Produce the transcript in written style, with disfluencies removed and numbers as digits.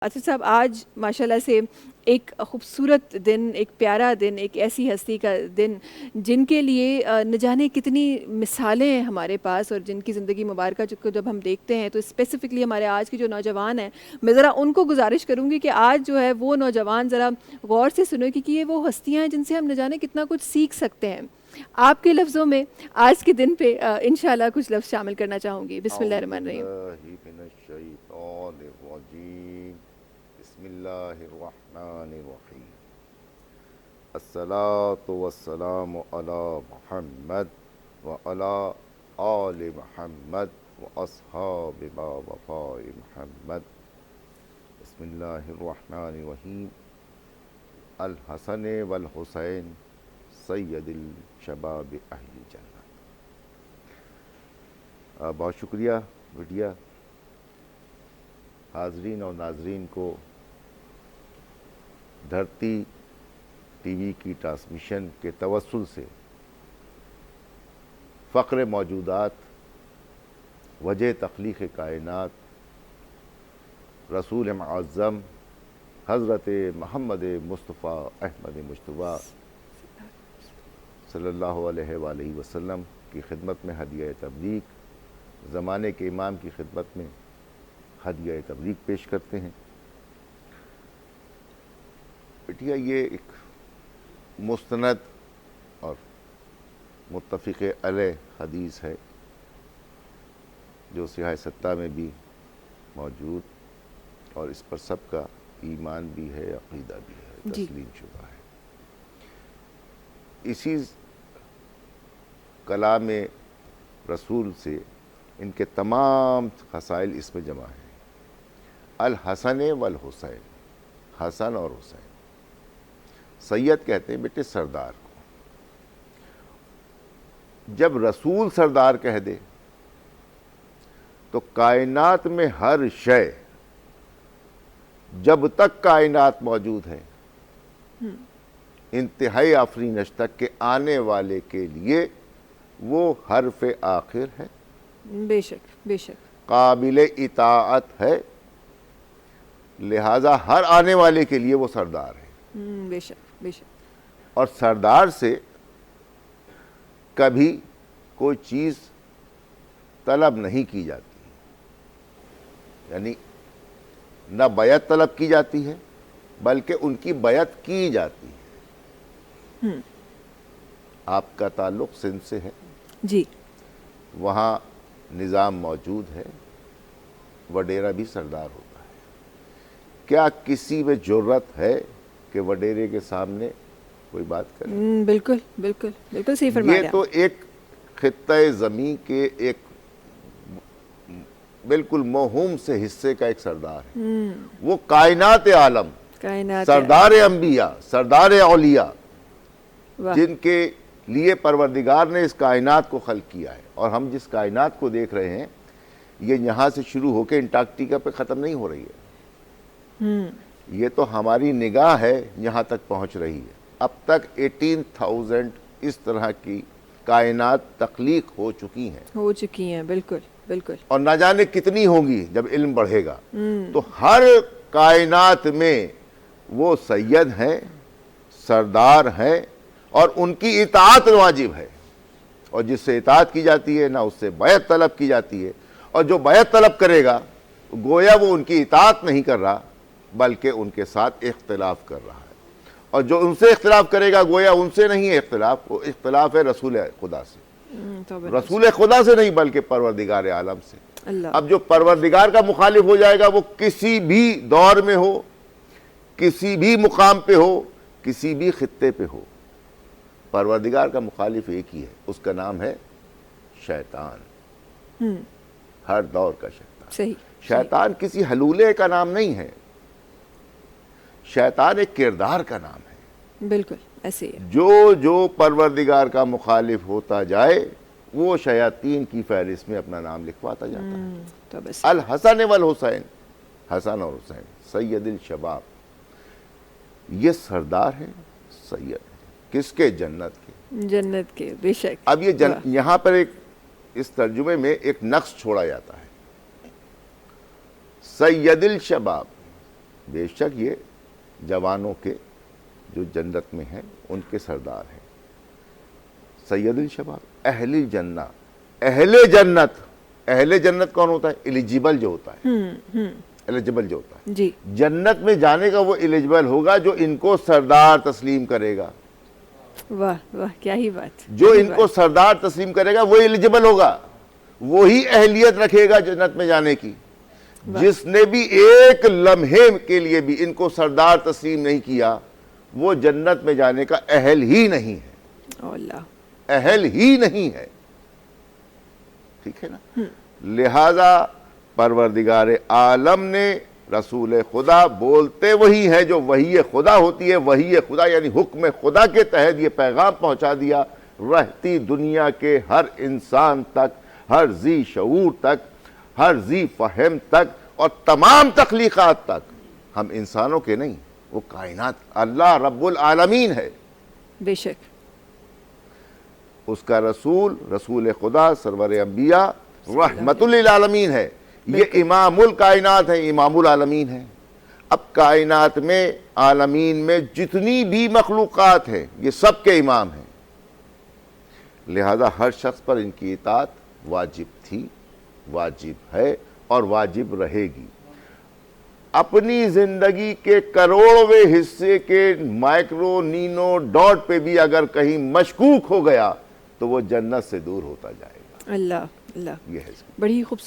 اسد صاحب آج ماشاءاللہ سے ایک خوبصورت دن، ایک پیارا دن، ایک ایسی ہستی کا دن جن کے لیے نہ جانے کتنی مثالیں ہیں ہمارے پاس، اور جن کی زندگی مبارکہ کو جب ہم دیکھتے ہیں تو اسپیسیفکلی ہمارے آج کے جو نوجوان ہیں، میں ذرا ان کو گزارش کروں گی کہ آج جو ہے وہ نوجوان ذرا غور سے سنو، کیونکہ یہ وہ ہستیاں ہیں جن سے ہم نہ جانے کتنا کچھ سیکھ سکتے ہیں۔ آپ کے لفظوں میں آج کے دن پہ انشاءاللہ کچھ لفظ شامل کرنا چاہوں گی۔ بسم اللہ الرحمن الرحیم۔ من الشیطان الرجیم، بسم اللہ الرحمن الرحیم، الصلاة والسلام علی محمد وعلی آل محمد واصحاب وفاء محمد۔ بسم اللہ الرحمن الرحیم، الحسن والحسین سید الشباب اہل جنت۔ بہت شکریہ میڈیا حاضرین اور ناظرین کو دھرتی ٹی وی کی ٹرانسمیشن کے توسل سے فخر موجودات، وجہ تخلیق کائنات، رسول معظم حضرت محمد مصطفیٰ احمد مجتبیٰ صلی اللہ علیہ وآلہ وسلم کی خدمت میں ہدیہ تبلیغ، زمانے کے امام کی خدمت میں ہدیہ تبلیغ پیش کرتے ہیں۔ بیٹیا، یہ ایک مستند اور متفق علیہ حدیث ہے جو صحیح ستہ میں بھی موجود، اور اس پر سب کا ایمان بھی ہے، عقیدہ بھی ہے، تسلیم شدہ ہے۔ اسی کلام رسول سے ان کے تمام خصائل اس میں جمع ہیں۔ الحسن والحسین، حسن اور حسین۔ سید کہتے ہیں بیٹے سردار کو۔ جب رسول سردار کہہ دے تو کائنات میں ہر شے، جب تک کائنات موجود ہے، انتہائی آفرینش تک کے آنے والے کے لیے وہ حرف آخر ہے، بے شک بے شک، قابل اطاعت ہے، لہذا ہر آنے والے کے لیے وہ سردار ہے۔ بے شک بے شک۔ اور سردار سے کبھی کوئی چیز طلب نہیں کی جاتی، یعنی نہ بیعت طلب کی جاتی ہے بلکہ ان کی بیعت کی جاتی ہے۔ آپ کا تعلق سندھ سے ہے، جی، وہاں نظام موجود ہے، وڈیرا بھی سردار ہوتا ہے۔ کیا کسی میں جرت ہے کہ وڈیرے کے سامنے کوئی بات کرے؟ بالکل بالکل بالکل صحیح فرمایا۔ یہ تو ایک خطۂ زمین کے ایک بالکل موہوم سے حصے کا ایک سردار ہے۔ وہ کائنات عالم، سردار انبیاء، سردار اولیاء، جن کے لیے پروردگار نے اس کائنات کو خلق کیا ہے۔ اور ہم جس کائنات کو دیکھ رہے ہیں، یہ یہاں سے شروع ہو کے انٹارکٹیکا پہ ختم نہیں ہو رہی ہے، یہ تو ہماری نگاہ ہے یہاں تک پہنچ رہی ہے۔ اب تک 18,000 اس طرح کی کائنات تخلیق ہو چکی ہیں، بالکل بالکل، اور نہ جانے کتنی ہوں گی جب علم بڑھے گا۔ تو ہر کائنات میں وہ سید ہیں، سردار ہیں، اور ان کی اطاعت واجب ہے، اور جس سے اطاعت کی جاتی ہے نہ اس سے بیعت طلب کی جاتی ہے۔ اور جو بیعت طلب کرے گا گویا وہ ان کی اطاعت نہیں کر رہا بلکہ ان کے ساتھ اختلاف کر رہا ہے، اور جو ان سے اختلاف کرے گا گویا ان سے نہیں ہے اختلاف، وہ اختلاف ہے رسول خدا سے، رسول خدا سے نہیں بلکہ پروردگار عالم سے۔ اب جو پروردگار کا مخالف ہو جائے گا وہ کسی بھی دور میں ہو، کسی بھی مقام پہ ہو، کسی بھی خطے پہ ہو، پروردگار کا مخالف ایک ہی ہے، اس کا نام ہے شیطان۔ ہر دور کا شیطان۔ شیطان کسی حلولے کا نام نہیں ہے، شیطان ایک کردار کا نام ہے۔ بالکل ایسے ہی ہے۔ جو پروردگار کا مخالف ہوتا جائے وہ شیاطین کی فہرست میں اپنا نام لکھواتا جاتا ہے۔ الحسن والحسین، حسن اور حسین سید الشباب، یہ سردار ہیں، سید ہیں، کس کے؟ جنت کے، جنت کے، بے شک۔ اب یہ یہاں پر ایک اس ترجمے میں ایک نقص چھوڑا جاتا ہے، سید الشباب، بے شک یہ جوانوں کے جو جنت میں ہیں ان کے سردار ہیں. سید الشباب اہل جنہ، اہل جنت. اہل جنت کون ہوتا ہے؟ ایلیجیبل جو ہوتا ہے، ایلیجیبل جو ہوتا ہے. جی جنت میں جانے کا وہ ایلیجیبل ہوگا جو ان کو سردار تسلیم کرے گا. واہ واہ کیا ہی بات. جو ان کو سردار تسلیم کرے گا وہ ایلیجیبل ہوگا، وہی اہلیت رکھے گا جنت میں جانے کی. جس نے بھی ایک لمحے کے لیے بھی ان کو سردار تسلیم نہیں کیا وہ جنت میں جانے کا اہل ہی نہیں ہے. اللہ اہل ہی نہیں ہے. ٹھیک ہے نا. لہذا پروردگار عالم نے رسول خدا بولتے وہی ہے جو وحی خدا ہوتی ہے. وحی خدا یعنی حکم خدا کے تحت یہ پیغام پہنچا دیا رہتی دنیا کے ہر انسان تک، ہر ذی شعور تک، ہر ذی فہم تک اور تمام تخلیقات تک. ہم انسانوں کے نہیں، وہ کائنات اللہ رب العالمین ہے. بے شک. اس کا رسول رسول خدا سرور انبیاء رحمت للعالمین ہے. یہ امام الکائنات ہے، امام العالمین ہے. اب کائنات میں عالمین میں جتنی بھی مخلوقات ہیں یہ سب کے امام ہیں. لہذا ہر شخص پر ان کی اطاعت واجب تھی، واجب ہے اور واجب رہے گی. اپنی زندگی کے کروڑویں حصے کے مائکرو نینو ڈاٹ پہ بھی اگر کہیں مشکوک ہو گیا تو وہ جنت سے دور ہوتا جائے گا. اللہ اللہ. یہ ہے. بڑی خوبصورت